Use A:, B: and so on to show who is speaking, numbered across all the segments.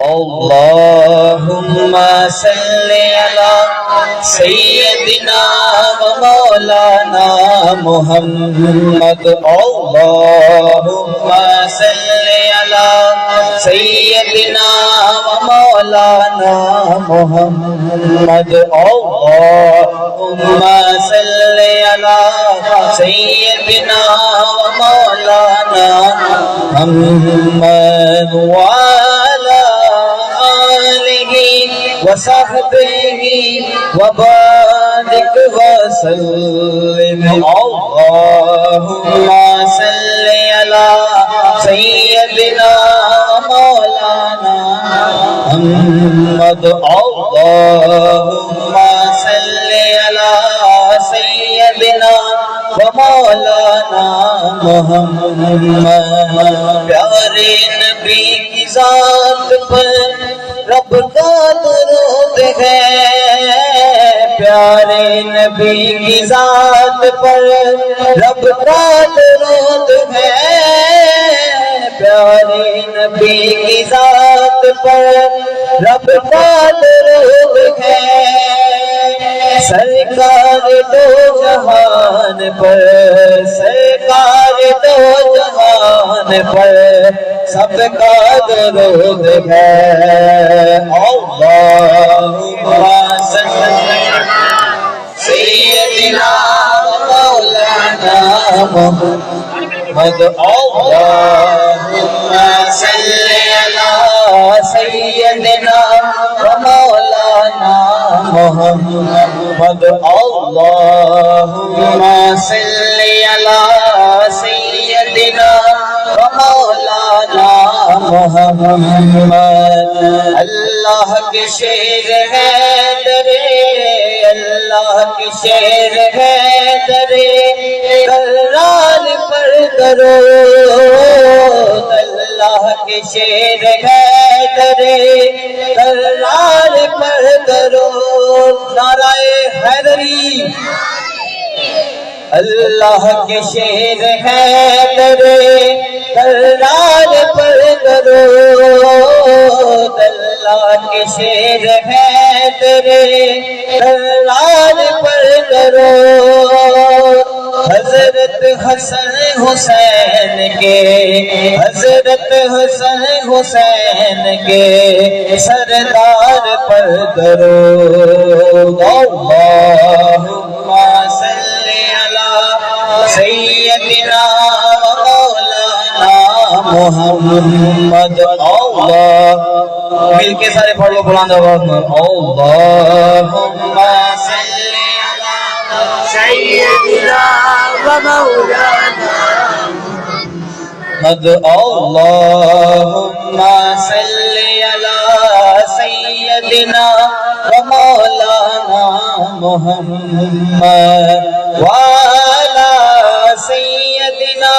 A: اللهم صل على سيدنا ومولانا محمد اللهم صل على سيدنا ومولانا محمد اللهم صل على سيدنا ومولانا محمد وعلى آله وصحبه وبارك وسلم اللهم صل على سيدنا مولانا محمد اللهم صل على سيدنا ومولانا محمد پیارے نبی کی ذات پر رب کا درود ہے پیارے نبی کی ذات پر رب کا درود ہے پیارے نبی کی ذات پر رب کا درود ہے سرکار دو جہان پر سرکار دو جہان پر سب کا درود ہے اللہم صل علی سیدنا مولانا محمد اللہم صل علی سیدنا مولانا محمد اللہم صل علی سیدنا مولانا محمد اللہ کے شیر ہے درے اللہ کے شیر ہے درے کرال پر درود اللہ کے شیر ہے درے کرال پر درود نعرہ حیدری اللہ کے شیر ہے درے کرال پر درود اللہ کے شیر ہے درے کرال پر درود حضرت حسن حسین کے حضرت حسن حسین کے سردار پر درود اللہم صل علی سیدنا مولانا محمد اللہ مل کے سارے پڑھ لو بلند آواز میں اللہم صل علی سیدنا ومولانا محمد اللہم صل علی سیدنا ومولانا محمد وعلى سيدنا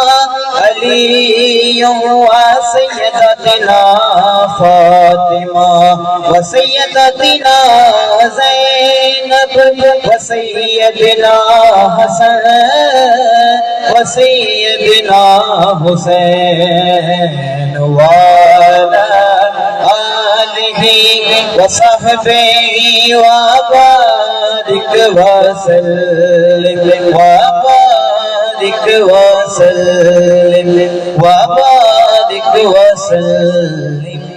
A: علي وسيدتنا فاطمة وسيدتنا زينب وسيدنا حسن وسيدنا حسين وعلى آله وصحبه وبارك وسلم وبارك وسلم وبارك وسلم